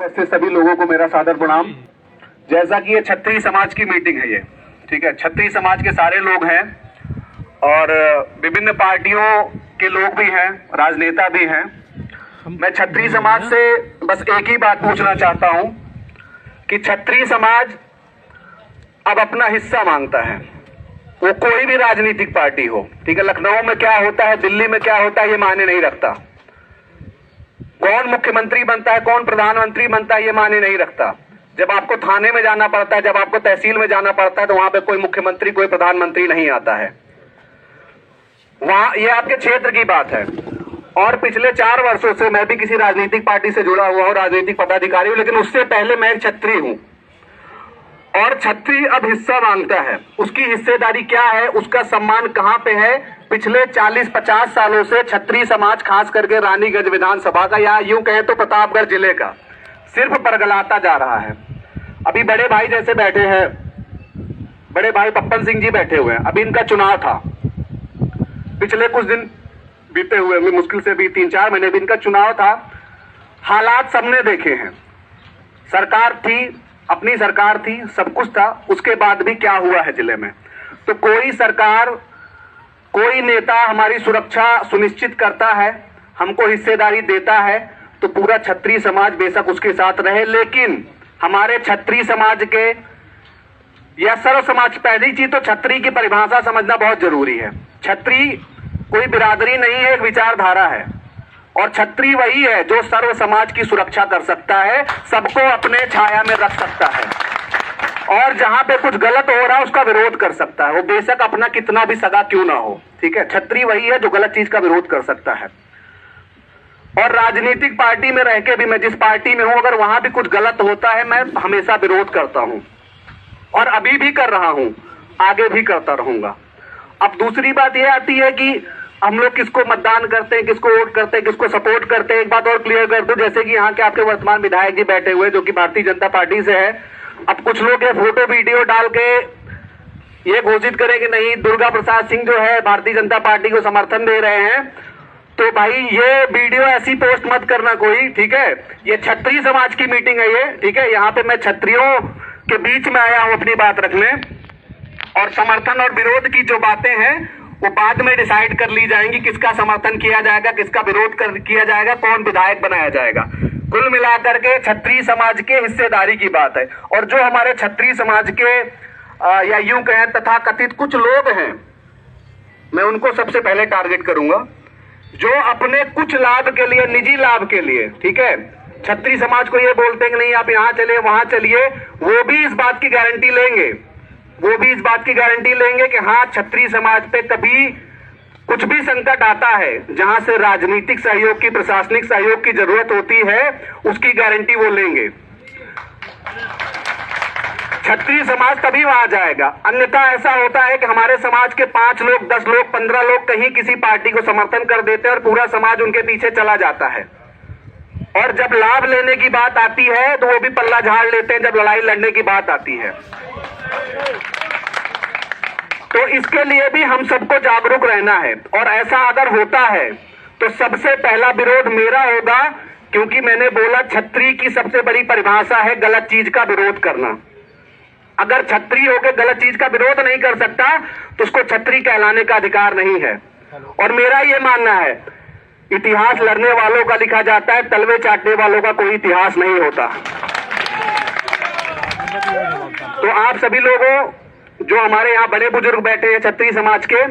ऐसे सभी लोगों को मेरा सादर प्रणाम। जैसा कि ये छत्री समाज की मीटिंग है, ये ठीक है, छत्री समाज के सारे लोग हैं और विभिन्न पार्टियों के लोग भी हैं, राजनेता भी हैं। मैं छत्री समाज से बस एक ही बात पूछना चाहता हूं कि छत्री समाज अब अपना हिस्सा मांगता है, वो कोई भी राजनीतिक पार्टी हो, ठीक है। लखनऊ में क्या होता है, दिल्ली में क्या होता है, ये मायने नहीं रखता। कौन मुख्यमंत्री बनता है, कौन प्रधानमंत्री बनता है, ये मायने नहीं रखता। जब आपको थाने में जाना पड़ता है, जब आपको तहसील में जाना पड़ता है, तो वहां पे कोई मुख्यमंत्री, कोई प्रधानमंत्री नहीं आता है। वहां ये आपके क्षेत्र की बात है। और पिछले 4 वर्षों से मैं भी किसी राजनीतिक पार्टी से जुड़ा हुआ हूं, राजनीतिक पदाधिकारी हूं, लेकिन उससे पहले मैं एक छत्री हूं। और छत्री अब हिस्सा मांगता है। उसकी हिस्सेदारी क्या है, उसका सम्मान कहां पे है? पिछले 40-50 सालों से छत्री समाज, खास करके रानीगंज विधानसभा का, या यूं कहें तो प्रतापगढ़ जिले का, सिर्फ बरगलाता जा रहा है। अभी बड़े भाई जैसे बैठे हैं, बड़े भाई पप्पन सिंह जी बैठे हुए हैं। अभी इनका चुनाव था, पिछले कुछ दिन बीते हुए, मुश्किल से भी 3-4 महीने भी इनका चुनाव था। हालात सबने देखे हैं, सरकार थी, अपनी सरकार थी, सब कुछ था, उसके बाद भी क्या हुआ है जिले में। तो कोई सरकार, कोई नेता हमारी सुरक्षा सुनिश्चित करता है, हमको हिस्सेदारी देता है, तो पूरा छत्री समाज बेशक उसके साथ रहे। लेकिन हमारे छत्री समाज के या सर्व समाज, पहली चीज तो छत्री की परिभाषा समझना बहुत जरूरी है। छत्री कोई बिरादरी नहीं है, एक विचारधारा है। और छत्री वही है जो सर्व समाज की सुरक्षा कर सकता है, सबको अपने छाया में रख सकता है, और जहां पे कुछ गलत हो रहा है उसका विरोध कर सकता है, वो बेशक अपना कितना भी सगा क्यों ना हो, ठीक है। छत्री वही है जो गलत चीज का विरोध कर सकता है। और राजनीतिक पार्टी में रह के भी, मैं जिस पार्टी में हूं, अगर वहां भी कुछ गलत होता है, मैं हमेशा विरोध करता हूं, और अभी भी कर रहा हूं, आगे भी करता रहूंगा। अब दूसरी बात यह आती है कि हम लोग किसको मतदान करते हैं, किसको वोट करते हैं, किसको सपोर्ट करते हैं। एक बात और क्लियर कर दूं, जैसे कि यहाँ के आपके वर्तमान विधायक जी बैठे हुए जो कि भारतीय जनता पार्टी से है। अब कुछ लोग ये फोटो वीडियो डाल के ये घोषित करें कि नहीं, दुर्गा प्रसाद सिंह जो है भारतीय जनता पार्टी को समर्थन दे रहे हैं, तो भाई ये वीडियो ऐसी पोस्ट मत करना कोई, ठीक है। ये छत्री समाज की मीटिंग है ये, ठीक है। यहाँ पे मैं छत्रियों के बीच में आया हूं अपनी बात रखने, और समर्थन और विरोध की जो बातें हैं वो बाद में डिसाइड कर ली जाएंगी, किसका समर्थन किया जाएगा, किसका विरोध किया जाएगा, कौन विधायक बनाया जाएगा। कुल मिलाकर के छत्री समाज के हिस्सेदारी की बात है। और जो हमारे छत्री समाज के या यूं कहें तथाकथित कुछ लोग हैं, मैं उनको सबसे पहले टारगेट करूंगा, जो अपने कुछ लाभ के लिए, निजी लाभ के लिए, ठीक है, छत्री समाज को ये बोलते हैं कि नहीं आप यहां चलिए, वहां चलिए, वो भी इस बात की गारंटी लेंगे, वो भी इस बात की गारंटी लेंगे कि हाँ, छत्री समाज पे कभी कुछ भी संकट आता है, जहां से राजनीतिक सहयोग की, प्रशासनिक सहयोग की जरूरत होती है, उसकी गारंटी वो लेंगे। छत्री समाज तभी वहां जाएगा। अन्यथा ऐसा होता है कि हमारे समाज के 5 लोग, 10 लोग, 15 लोग कहीं किसी पार्टी को समर्थन कर देते हैं और पूरा समाज उनके पीछे चला जाता है। और जब लाभ लेने की बात आती है तो वो भी पल्ला झाड़ लेते हैं जब लड़ाई लड़ने की बात आती है। तो इसके लिए भी हम सबको जागरूक रहना है। और ऐसा अगर होता है तो सबसे पहला विरोध मेरा होगा, क्योंकि मैंने बोला छत्री की सबसे बड़ी परिभाषा है गलत चीज का विरोध करना। अगर छत्री होकर गलत चीज का विरोध नहीं कर सकता तो उसको छत्री कहलाने का अधिकार नहीं है। और मेरा ये मानना है, इतिहास लड़ने वालों का लिखा जाता है, तलवे चाटने वालों का कोई इतिहास नहीं होता। तो आप सभी लोगों, जो हमारे यहाँ बड़े बुजुर्ग बैठे हैं छत्री समाज के,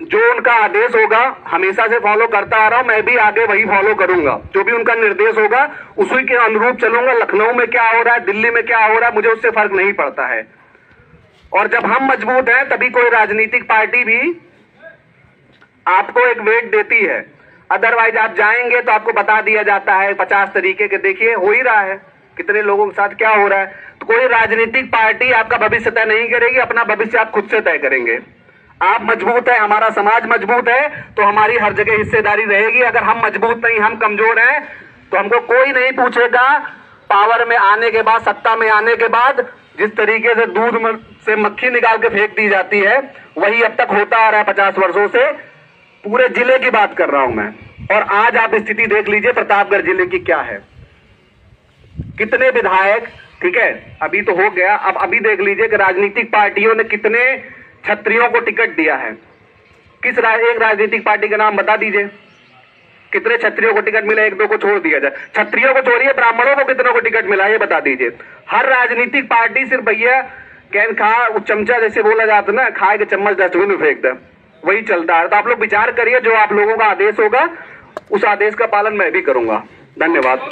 जो उनका आदेश होगा हमेशा से फॉलो करता आ रहा हूं, मैं भी आगे वही फॉलो करूंगा। जो भी उनका निर्देश होगा उसी के अनुरूप चलूंगा। लखनऊ में क्या हो रहा है, दिल्ली में क्या हो रहा है, मुझे उससे फर्क नहीं पड़ता है। और जब हम मजबूत हैं तभी कोई राजनीतिक पार्टी भी आपको एक वेट देती है। अदरवाइज आप जाएंगे तो आपको बता दिया जाता है 50 तरीके के, देखिए हो ही रहा है, कितने लोगों के साथ क्या हो रहा है। तो कोई राजनीतिक पार्टी आपका भविष्य तय नहीं करेगी, अपना भविष्य आप खुद से तय करेंगे। आप मजबूत है, हमारा समाज मजबूत है, तो हमारी हर जगह हिस्सेदारी रहेगी। अगर हम मजबूत नहीं, हम कमजोर हैं, तो हमको कोई नहीं पूछेगा। पावर में आने के बाद, सत्ता में आने के बाद जिस तरीके से दूध से मक्खी निकाल के फेंक दी जाती है, वही अब तक होता आ रहा है 50 वर्षों से। पूरे जिले की बात कर रहा हूं मैं। और आज आप स्थिति देख लीजिए प्रतापगढ़ जिले की क्या है। कितने विधायक, ठीक है, अभी तो हो गया, अब अभी देख लीजिए कि राजनीतिक पार्टियों ने कितने छत्रियों को टिकट दिया है। एक राजनीतिक पार्टी का नाम बता दीजिए, कितने छत्रियों को टिकट मिला, एक दो को छोड़ दिया जाए, छत्रियों को छोड़िए, ब्राह्मणों को कितनों को टिकट मिला ये बता दीजिए। हर राजनीतिक पार्टी सिर्फ भैया कैन खा, चमचा जैसे बोला जाता ना, खाए के चम्मच डस्टबिन में फेंक दे, वही चलता है। तो आप लोग विचार करिए, जो आप लोगों का आदेश होगा उस आदेश का पालन मैं भी करूंगा। धन्यवाद।